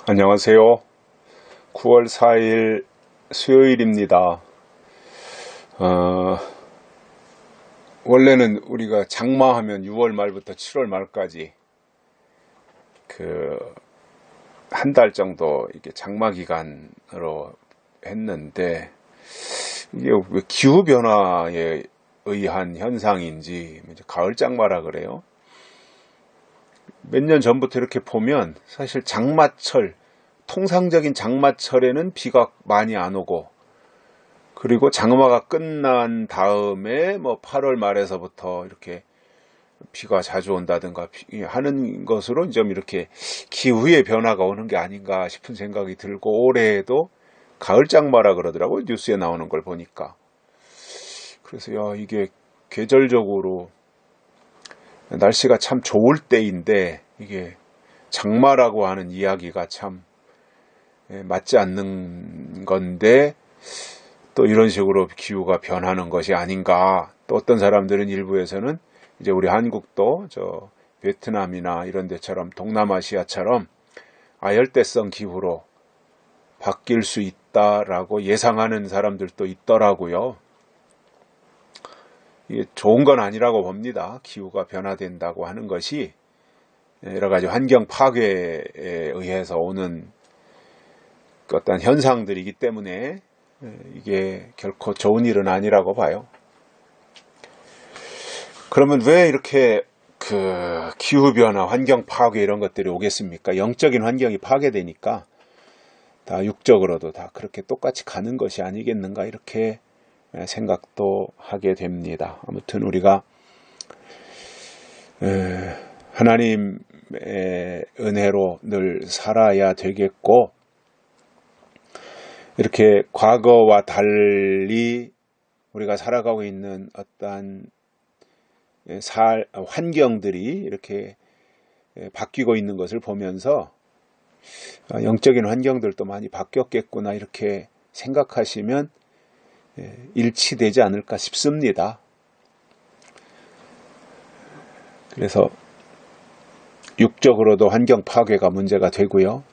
안녕하세요. 9월 4일 수요일입니다. 원래는 우리가 장마하면 6월 말부터 7월 말까지 한 달 정도 이게 장마 기간으로 했는데, 이게 왜 기후 변화에 의한 현상인지 이제 가을 장마라 그래요. 몇 년 전부터 이렇게 보면 사실 장마철, 통상적인 장마철에는 비가 많이 안 오고, 그리고 장마가 끝난 다음에 뭐 8월 말에서부터 이렇게 비가 자주 온다든가 하는 것으로 좀 이렇게 기후의 변화가 오는 게 아닌가 싶은 생각이 들고, 올해에도 가을 장마라 그러더라고요. 뉴스에 나오는 걸 보니까. 그래서 이게 계절적으로 날씨가 참 좋을 때인데 이게 장마라고 하는 이야기가 참 맞지 않는 건데, 또 이런 식으로 기후가 변하는 것이 아닌가. 또 어떤 사람들은 일부에서는 이제 우리 한국도 저 베트남이나 이런 데처럼 동남아시아처럼 아열대성 기후로 바뀔 수 있다라고 예상하는 사람들도 있더라고요. 이게 좋은 건 아니라고 봅니다. 기후가 변화된다고 하는 것이 여러 가지 환경 파괴에 의해서 오는 어떤 현상들이기 때문에 이게 결코 좋은 일은 아니라고 봐요. 그러면 왜 이렇게 기후변화, 환경 파괴 이런 것들이 오겠습니까? 영적인 환경이 파괴되니까 다 육적으로도 다 그렇게 똑같이 가는 것이 아니겠는가, 이렇게 생각도 하게 됩니다. 아무튼 우리가 하나님의 은혜로 늘 살아야 되겠고, 이렇게 과거와 달리 우리가 살아가고 있는 어떠한 환경들이 이렇게 바뀌고 있는 것을 보면서 영적인 환경들도 많이 바뀌었겠구나, 이렇게 생각하시면 일치되지 않을까 싶습니다. 그래서 육적으로도 환경 파괴가 문제가 되고요.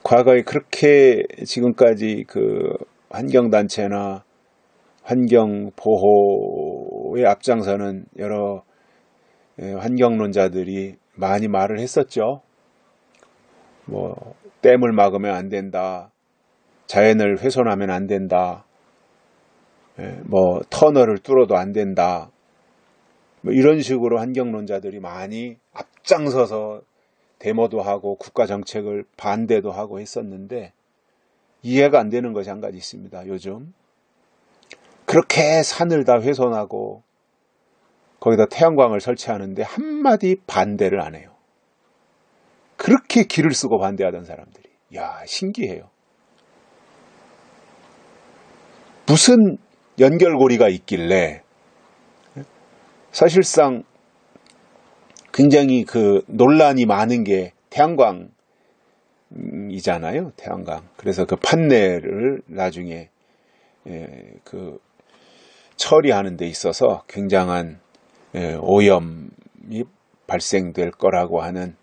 과거에 그렇게 지금까지 환경단체나 환경보호에 앞장서는 여러 환경론자들이 많이 말을 했었죠. 댐을 막으면 안 된다, 자연을 훼손하면 안 된다, 터널을 뚫어도 안 된다, 이런 식으로 환경론자들이 많이 앞장서서 데모도 하고 국가 정책을 반대도 하고 했었는데, 이해가 안 되는 것이 한 가지 있습니다. 요즘 그렇게 산을 다 훼손하고 거기다 태양광을 설치하는데 한마디 반대를 안 해요. 그렇게 기를 쓰고 반대하던 사람들이. 신기해요. 무슨 연결고리가 있길래. 사실상 굉장히 논란이 많은 게 태양광이잖아요. 태양광. 그래서 그 판넬을 나중에 처리하는 데 있어서 굉장한 오염이 발생될 거라고 하는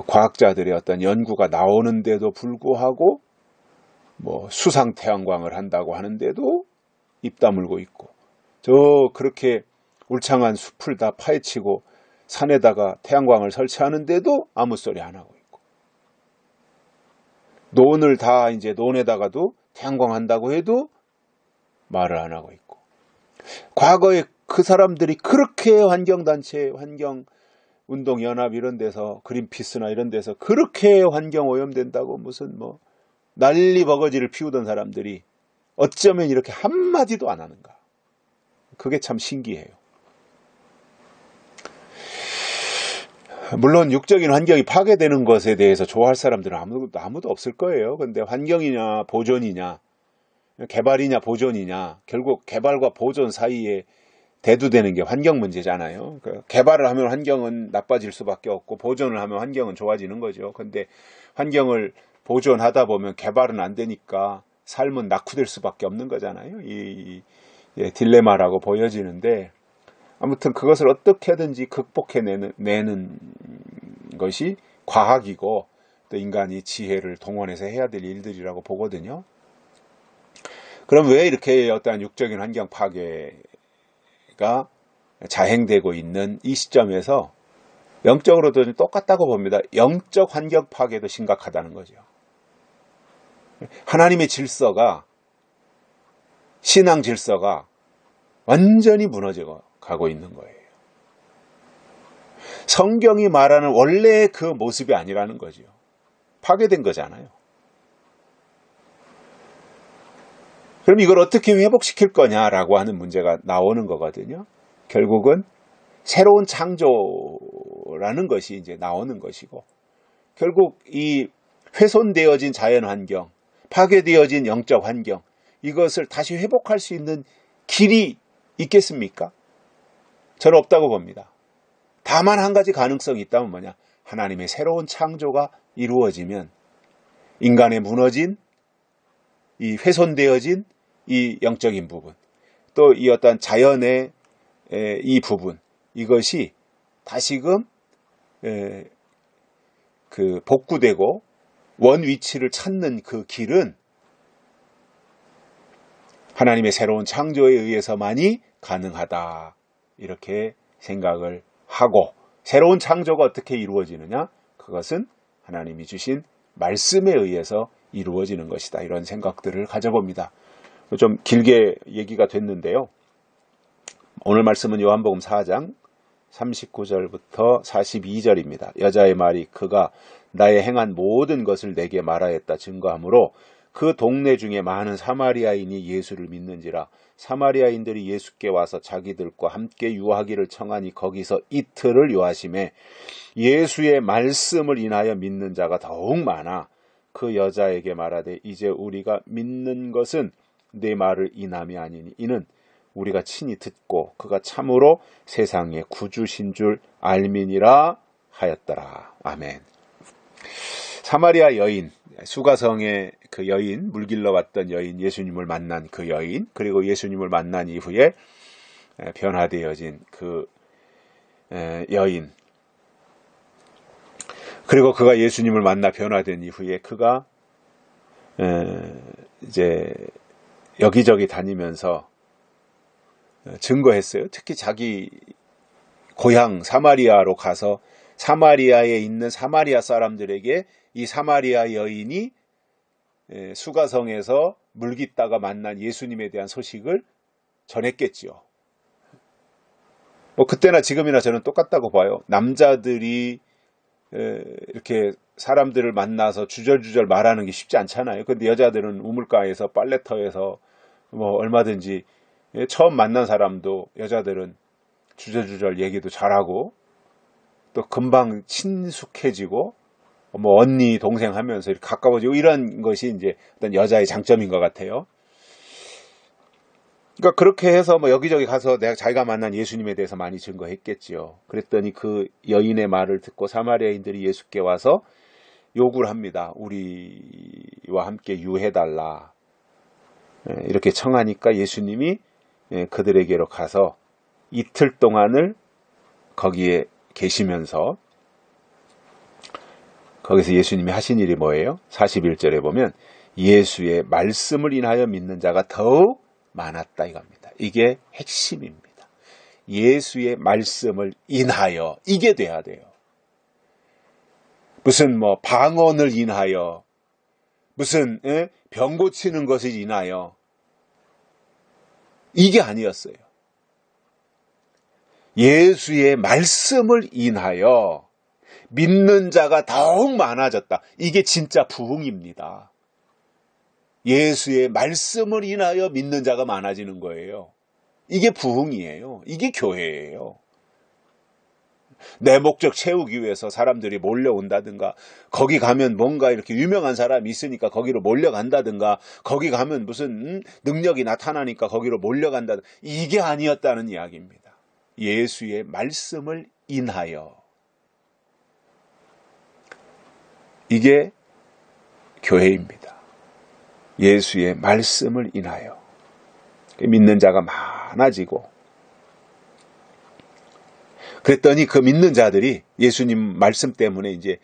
과학자들의 어떤 연구가 나오는데도 불구하고 수상 태양광을 한다고 하는데도 입 다물고 있고, 그렇게 울창한 숲을 다 파헤치고 산에다가 태양광을 설치하는데도 아무 소리 안 하고 있고, 논을 다 이제 논에다가도 태양광 한다고 해도 말을 안 하고 있고, 과거에 그 사람들이 그렇게 환경단체, 환경운동연합 이런 데서, 그린피스나 이런 데서 그렇게 환경 오염된다고 무슨 난리 버거지를 피우던 사람들이 어쩌면 이렇게 한마디도 안 하는가. 그게 참 신기해요. 물론 육적인 환경이 파괴되는 것에 대해서 좋아할 사람들은 아무도 없을 거예요. 근데 환경이냐 보존이냐, 개발이냐 보존이냐, 결국 개발과 보존 사이에 대두되는 게 환경 문제잖아요. 개발을 하면 환경은 나빠질 수밖에 없고, 보존을 하면 환경은 좋아지는 거죠. 근데 환경을 보존하다 보면 개발은 안 되니까 삶은 낙후될 수밖에 없는 거잖아요. 이 딜레마라고 보여지는데, 아무튼 그것을 어떻게든지 극복해내는 것이 과학이고 또 인간이 지혜를 동원해서 해야 될 일들이라고 보거든요. 그럼 왜 이렇게 어떠한 육적인 환경 파괴가 자행되고 있는 이 시점에서 영적으로도 똑같다고 봅니다. 영적 환경 파괴도 심각하다는 거죠. 하나님의 질서가, 신앙 질서가 완전히 무너져 가고 있는 거예요. 성경이 말하는 원래의 그 모습이 아니라는 거죠. 파괴된 거잖아요. 그럼 이걸 어떻게 회복시킬 거냐라고 하는 문제가 나오는 거거든요. 결국은 새로운 창조라는 것이 이제 나오는 것이고, 결국 이 훼손되어진 자연 환경, 파괴되어진 영적 환경, 이것을 다시 회복할 수 있는 길이 있겠습니까? 저는 없다고 봅니다. 다만 한 가지 가능성이 있다면 뭐냐? 하나님의 새로운 창조가 이루어지면 인간의 무너진, 이 훼손되어진 이 영적인 부분, 또 이 어떤 자연의 이 부분, 이것이 다시금 그 복구되고 원 위치를 찾는 그 길은 하나님의 새로운 창조에 의해서만이 가능하다, 이렇게 생각을 하고, 새로운 창조가 어떻게 이루어지느냐? 그것은 하나님이 주신 말씀에 의해서 이루어지는 것이다, 이런 생각들을 가져봅니다. 좀 길게 얘기가 됐는데요. 오늘 말씀은 요한복음 4장 39절부터 42절입니다. 여자의 말이 그가 나의 행한 모든 것을 내게 말하였다 증거하므로 그 동네 중에 많은 사마리아인이 예수를 믿는지라. 사마리아인들이 예수께 와서 자기들과 함께 유하기를 청하니 거기서 이틀을 유하심에 예수의 말씀을 인하여 믿는 자가 더욱 많아 그 여자에게 말하되 이제 우리가 믿는 것은 내 말을 인함이 아니니 이는 우리가 친히 듣고 그가 참으로 세상의 구주신 줄 알미니라 하였더라. 아멘. 사마리아 여인, 수가성의 그 여인, 물길러 왔던 여인, 예수님을 만난 그 여인, 그리고 예수님을 만난 이후에 변화되어진 그 여인, 그리고 그가 예수님을 만나 변화된 이후에 그가 이제 여기저기 다니면서 증거했어요. 특히 자기 고향 사마리아로 가서 사마리아에 있는 사마리아 사람들에게 이 사마리아 여인이 수가성에서 물깃다가 만난 예수님에 대한 소식을 전했겠지요. 뭐 그때나 지금이나 저는 똑같다고 봐요. 남자들이 이렇게 사람들을 만나서 주절주절 말하는 게 쉽지 않잖아요. 근데 여자들은 우물가에서 빨래터에서 뭐 얼마든지, 처음 만난 사람도 여자들은 주절주절 얘기도 잘하고 또 금방 친숙해지고 뭐 언니 동생 하면서 이렇게 가까워지고, 이런 것이 이제 어떤 여자의 장점인 것 같아요. 그러니까 그렇게 해서 뭐 여기저기 가서 자기가 만난 예수님에 대해서 많이 증거했겠지요. 그랬더니 그 여인의 말을 듣고 사마리아인들이 예수께 와서 요구를 합니다. 우리와 함께 유해달라. 이렇게 청하니까 예수님이 그들에게로 가서 이틀 동안을 거기에 계시면서, 거기서 예수님이 하신 일이 뭐예요? 41절에 보면 예수의 말씀을 인하여 믿는 자가 더욱 많았다 이겁니다. 이게 핵심입니다. 예수의 말씀을 인하여, 이게 돼야 돼요. 무슨 뭐 방언을 인하여, 무슨 병 고치는 것을 인하여, 이게 아니었어요. 예수의 말씀을 인하여 믿는 자가 더욱 많아졌다. 이게 진짜 부흥입니다. 예수의 말씀을 인하여 믿는 자가 많아지는 거예요. 이게 부흥이에요. 이게 교회예요. 내 목적 채우기 위해서 사람들이 몰려온다든가, 거기 가면 뭔가 이렇게 유명한 사람이 있으니까 거기로 몰려간다든가, 거기 가면 무슨 능력이 나타나니까 거기로 몰려간다든가, 이게 아니었다는 이야기입니다. 예수의 말씀을 인하여, 이게 교회입니다. 예수의 말씀을 인하여 믿는 자가 많아지고, 그랬더니 그 믿는 자들이 예수님 말씀 때문에 이제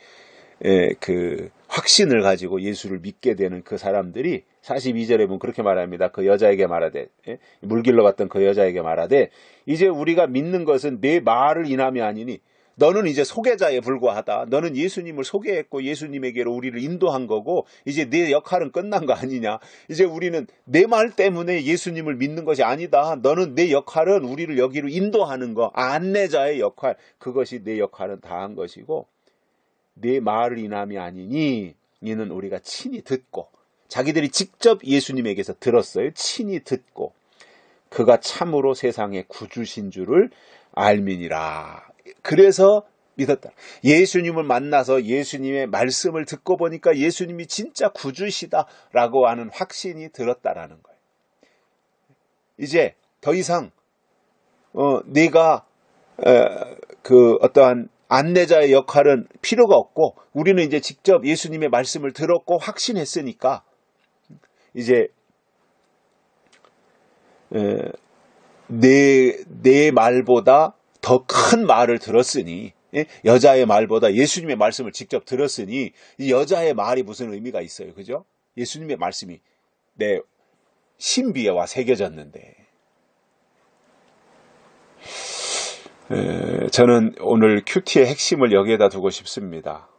그 확신을 가지고 예수를 믿게 되는 그 사람들이 42절에 보면 그렇게 말합니다. 그 여자에게 말하되, 물길로 갔던 그 여자에게 말하되, 이제 우리가 믿는 것은 내 말을 인함이 아니니 너는 이제 소개자에 불과하다. 너는 예수님을 소개했고 예수님에게로 우리를 인도한 거고 이제 내 역할은 끝난 거 아니냐. 이제 우리는 내 말 때문에 예수님을 믿는 것이 아니다. 너는 내 역할은 우리를 여기로 인도하는 거, 안내자의 역할, 그것이 내 역할은 다한 것이고 내 말을 인함이 아니니 이는 우리가 친히 듣고, 자기들이 직접 예수님에게서 들었어요. 친히 듣고 그가 참으로 세상의 구주신 줄을 알미니라. 그래서 믿었다. 예수님을 만나서 예수님의 말씀을 듣고 보니까 예수님이 진짜 구주시다라고 하는 확신이 들었다라는 거예요. 이제 더 이상 내가 그 어떠한 안내자의 역할은 필요가 없고 우리는 이제 직접 예수님의 말씀을 들었고 확신했으니까 이제 내 말보다 더 큰 말을 들었으니, 여자의 말보다 예수님의 말씀을 직접 들었으니 이 여자의 말이 무슨 의미가 있어요, 그죠? 예수님의 말씀이 내 신비에 와 새겨졌는데, 저는 오늘 큐티의 핵심을 여기에다 두고 싶습니다.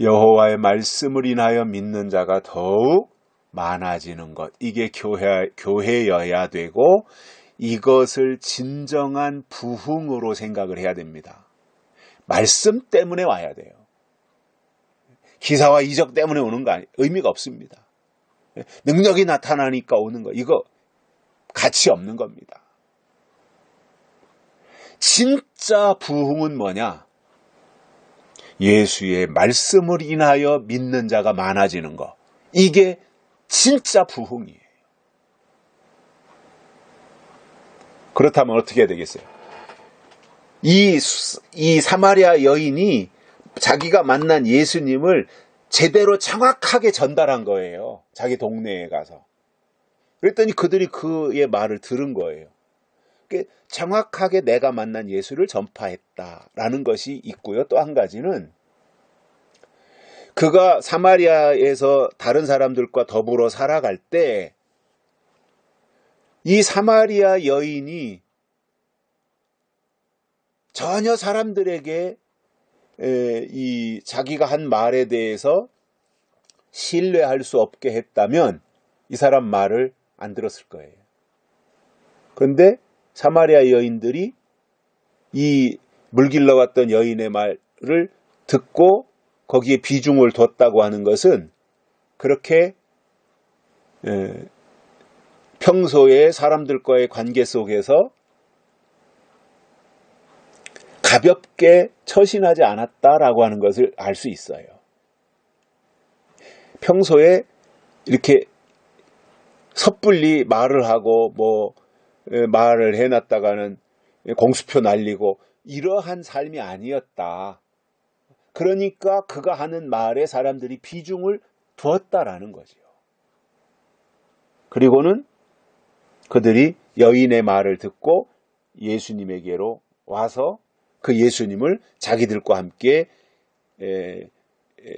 여호와의 말씀을 인하여 믿는 자가 더욱 많아지는 것, 이게 교회여야 되고 이것을 진정한 부흥으로 생각을 해야 됩니다. 말씀 때문에 와야 돼요. 기사와 이적 때문에 오는 거 의미가 없습니다. 능력이 나타나니까 오는 거, 이거 가치 없는 겁니다. 진짜 부흥은 뭐냐? 예수의 말씀을 인하여 믿는 자가 많아지는 거, 이게 진짜 부흥이에요. 그렇다면 어떻게 해야 되겠어요? 이 사마리아 여인이 자기가 만난 예수님을 제대로 정확하게 전달한 거예요. 자기 동네에 가서. 그랬더니 그들이 그의 말을 들은 거예요. 정확하게 내가 만난 예수를 전파했다라는 것이 있고요. 또 한 가지는 그가 사마리아에서 다른 사람들과 더불어 살아갈 때 이 사마리아 여인이 전혀 사람들에게 이 자기가 한 말에 대해서 신뢰할 수 없게 했다면 이 사람 말을 안 들었을 거예요. 그런데 사마리아 여인들이 이 물길러 갔던 여인의 말을 듣고 거기에 비중을 뒀다고 하는 것은 그렇게 평소에 사람들과의 관계 속에서 가볍게 처신하지 않았다라고 하는 것을 알 수 있어요. 평소에 이렇게 섣불리 말을 하고 말을 해놨다가는 공수표 날리고 이러한 삶이 아니었다. 그러니까 그가 하는 말에 사람들이 비중을 두었다라는 거죠. 그리고는 그들이 여인의 말을 듣고 예수님에게로 와서 그 예수님을 자기들과 함께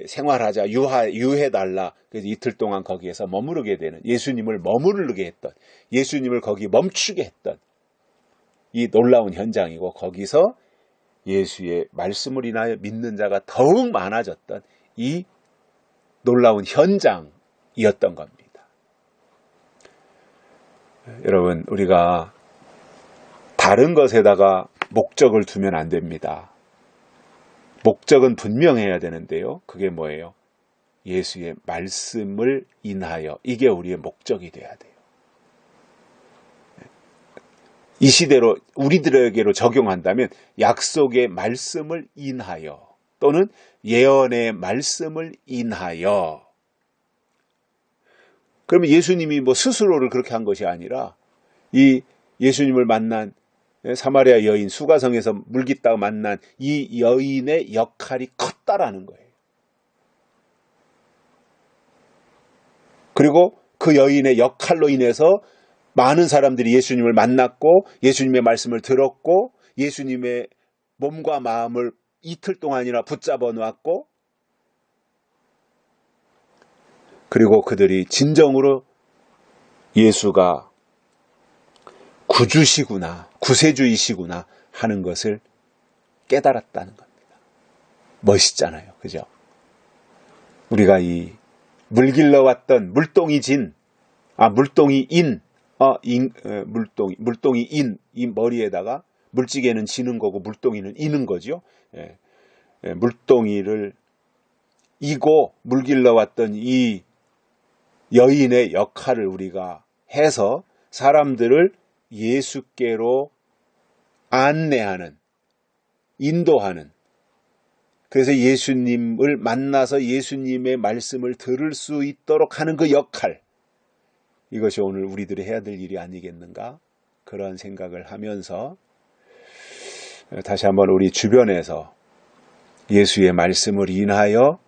생활하자, 유해달라. 그래서 이틀 동안 거기에서 머무르게 되는, 예수님을 머무르게 했던, 예수님을 거기 멈추게 했던 이 놀라운 현장이고, 거기서 예수의 말씀을 인하여 믿는 자가 더욱 많아졌던 이 놀라운 현장이었던 겁니다. 여러분, 우리가 다른 것에다가 목적을 두면 안 됩니다. 목적은 분명해야 되는데요. 그게 뭐예요? 예수의 말씀을 인하여, 이게 우리의 목적이 돼야 돼요. 이 시대로 우리들에게로 적용한다면 약속의 말씀을 인하여 또는 예언의 말씀을 인하여. 그러면 예수님이 스스로를 그렇게 한 것이 아니라 이 예수님을 만난 사마리아 여인, 수가성에서 물깃다가 만난 이 여인의 역할이 컸다라는 거예요. 그리고 그 여인의 역할로 인해서 많은 사람들이 예수님을 만났고 예수님의 말씀을 들었고 예수님의 몸과 마음을 이틀 동안이나 붙잡아 놓았고 그리고 그들이 진정으로 예수가 구주시구나, 구세주이시구나 하는 것을 깨달았다는 겁니다. 멋있잖아요. 그죠? 우리가 이 물길러 왔던 물동이인, 이 머리에다가 물찌개는 지는 거고 물동이는 이는 거죠. 물동이를 이고 물길러 왔던 이 여인의 역할을 우리가 해서 사람들을 예수께로 안내하는, 인도하는, 그래서 예수님을 만나서 예수님의 말씀을 들을 수 있도록 하는 그 역할, 이것이 오늘 우리들이 해야 될 일이 아니겠는가, 그런 생각을 하면서 다시 한번 우리 주변에서 예수의 말씀을 인하여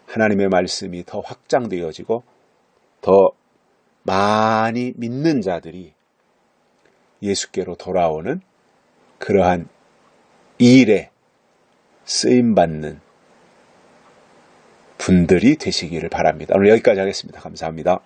하나님의 말씀이 더 확장되어지고 더 많이 믿는 자들이 예수께로 돌아오는 그러한 일에 쓰임받는 분들이 되시기를 바랍니다. 오늘 여기까지 하겠습니다. 감사합니다.